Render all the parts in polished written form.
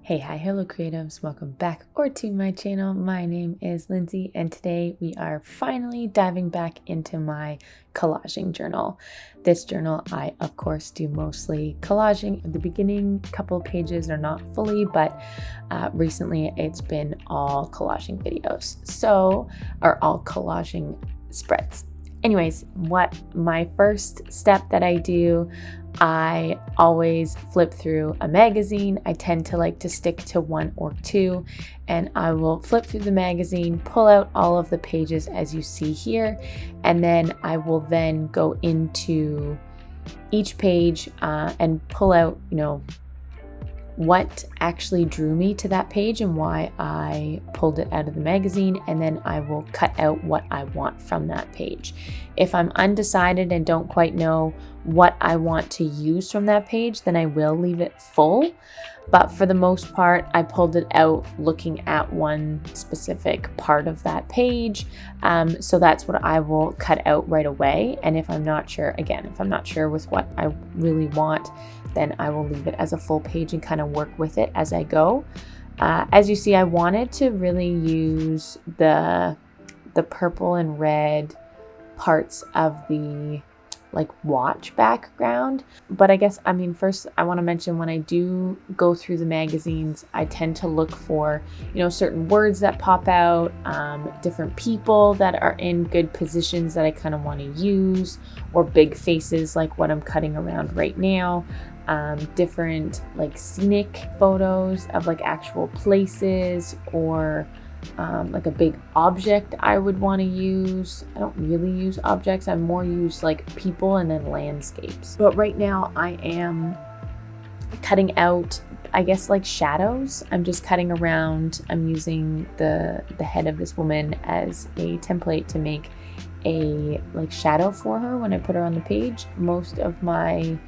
Hi, hello creatives, welcome back or to my channel. My name is Lindsay and today we are finally diving back into my collaging journal. This journal I of course do mostly collaging. At the beginning couple pages are not fully, but recently it's been all collaging videos, or all collaging spreads. Anyways, what my first step that I do, I always flip through a magazine. I tend to like to stick to one or two, and I will flip through the magazine, pull out all of the pages as you see here, and then I will then go into each page and pull out, what actually drew me to that page and why I pulled it out of the magazine, and then I will cut out what I want from that page. If I'm undecided and don't quite know what I want to use from that page, then I will leave it full. But for the most part, I pulled it out looking at one specific part of that page. So that's what I will cut out right away. And if I'm not sure with what I really want, then I will leave it as a full page and kind of work with it as I go. As you see, I wanted to really use the purple and red parts of the watch background. But first I want to mention, when I do go through the magazines, I tend to look for, certain words that pop out, different people that are in good positions that I kind of want to use, or big faces like what I'm cutting around right now. Different scenic photos of actual places, or a big object I would want to use. I don't really use objects. I more use people and then landscapes. But right now I am cutting out, shadows. I'm just cutting around. I'm using the head of this woman as a template to make a shadow for her when I put her on the page. Most of my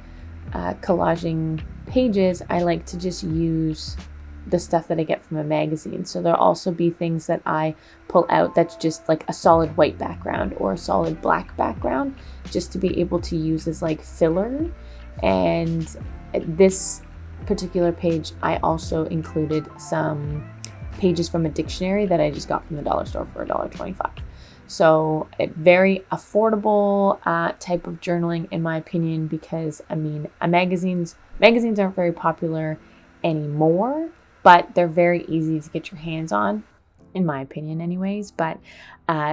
collaging pages, I like to just use the stuff that I get from a magazine. So there'll also be things that I pull out that's just a solid white background or a solid black background, just to be able to use as filler. And this particular page, I also included some pages from a dictionary that I just got from the dollar store for $1.25. So a very affordable type of journaling, in my opinion, because magazines aren't very popular anymore, but they're very easy to get your hands on, in my opinion anyways. But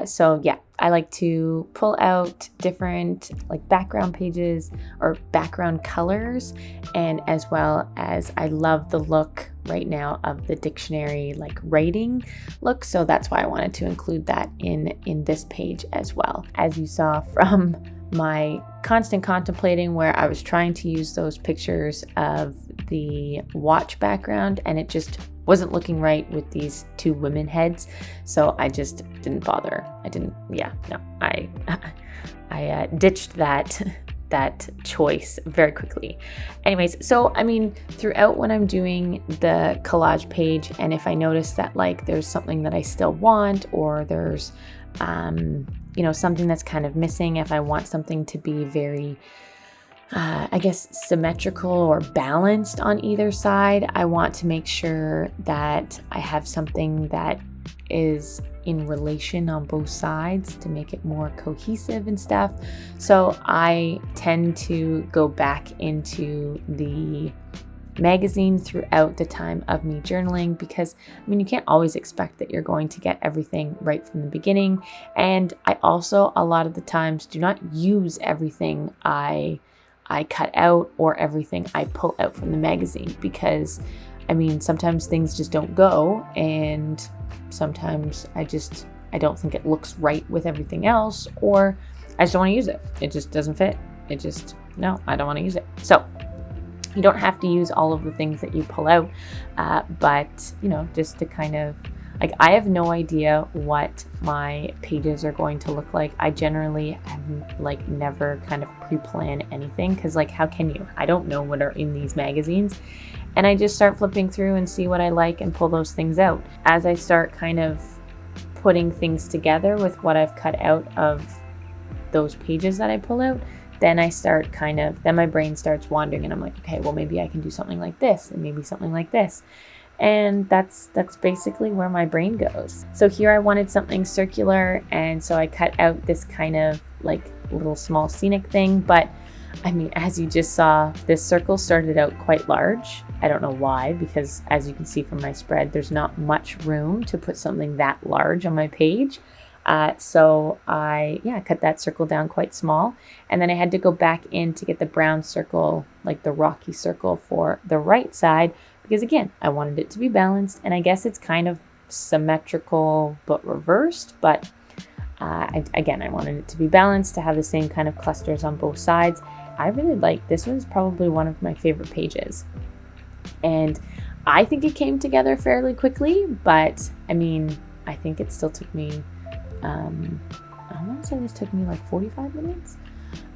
so yeah, I like to pull out different background pages or background colors, and as well as I love the look right now of the dictionary writing look, so that's why I wanted to include that in this page as well. As you saw from my constant contemplating, where I was trying to use those pictures of the watch background and it just wasn't looking right with these two women heads, so I just didn't bother. I ditched that choice very quickly. Anyways, so throughout when I'm doing the collage page, and if I notice that there's something that I still want, or there's something that's kind of missing, if I want something to be very symmetrical or balanced on either side, I want to make sure that I have something that is in relation on both sides to make it more cohesive and stuff. So I tend to go back into the magazine throughout the time of me journaling, because you can't always expect that you're going to get everything right from the beginning. And I also, a lot of the times, do not use everything I cut out or everything I pull out from the magazine, because sometimes things just don't go, and sometimes I don't think it looks right with everything else, or I just don't want to use it. It just doesn't fit. I don't want to use it. So you don't have to use all of the things that you pull out, but just to kind of I have no idea what my pages are going to look like. I generally have never kind of pre-plan anything, because how can you? I don't know what are in these magazines, and I just start flipping through and see what I like and pull those things out. As I start kind of putting things together with what I've cut out of those pages that I pull out, then my brain starts wandering, and I'm like, okay, well maybe I can do something like this and maybe something like this. And that's basically where my brain goes. So here I wanted something circular, and so I cut out this kind of like little small scenic thing. But I mean, as you just saw, this circle started out quite large. I don't know why, because as you can see from my spread, there's not much room to put something that large on my page. So I cut that circle down quite small, and then I had to go back in to get the brown circle, like the rocky circle for the right side, because again, I wanted it to be balanced, and I guess it's kind of symmetrical but reversed, but I wanted it to be balanced, to have the same kind of clusters on both sides. I really like this. Was probably one of my favorite pages, and I think it came together fairly quickly, but I mean, I think it still took me I want to say this took me like 45 minutes.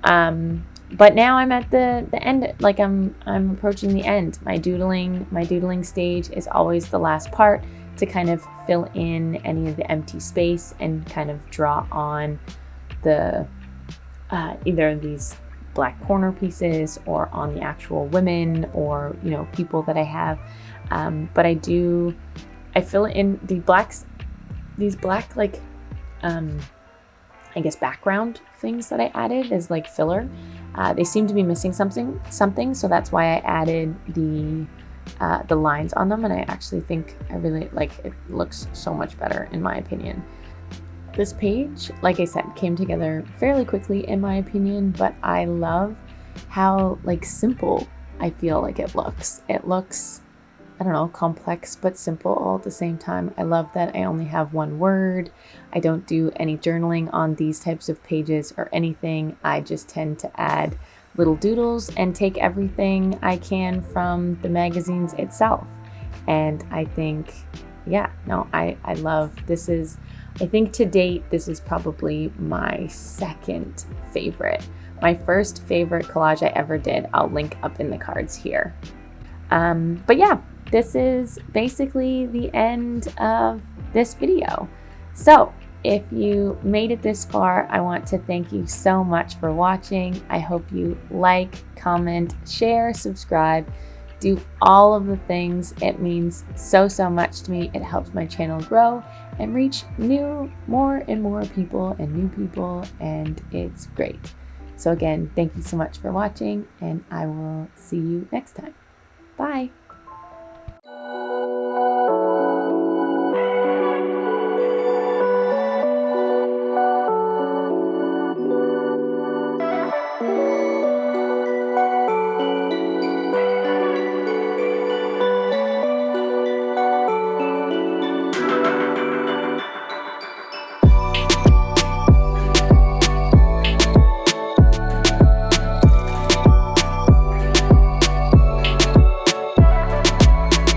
But now I'm at the end, like I'm approaching the end. My doodling stage is always the last part, to kind of fill in any of the empty space and kind of draw on the either these black corner pieces or on the actual women or, you know, people that I have. But I fill in these black like I guess background things that I added as like filler. They seem to be missing something, so that's why I added the lines on them, and I actually think I really like it. Looks so much better in my opinion. This page, like I said, came together fairly quickly in my opinion, but I love how like simple I feel like it looks. It looks, I don't know, complex but simple all at the same time. I love that I only have one word. I don't do any journaling on these types of pages or anything. I just tend to add little doodles and take everything I can from the magazines itself. And I think, I love this. I think to date, this is probably my second favorite. My first favorite collage I ever did, I'll link up in the cards here. But yeah, this is basically the end of this video. So if you made it this far, I want to thank you so much for watching. I hope you like, comment, share, subscribe, do all of the things. It means so much to me. It helps my channel grow and reach more and more people and new people, and it's great. So again, thank you so much for watching, and I will see you next time. Bye.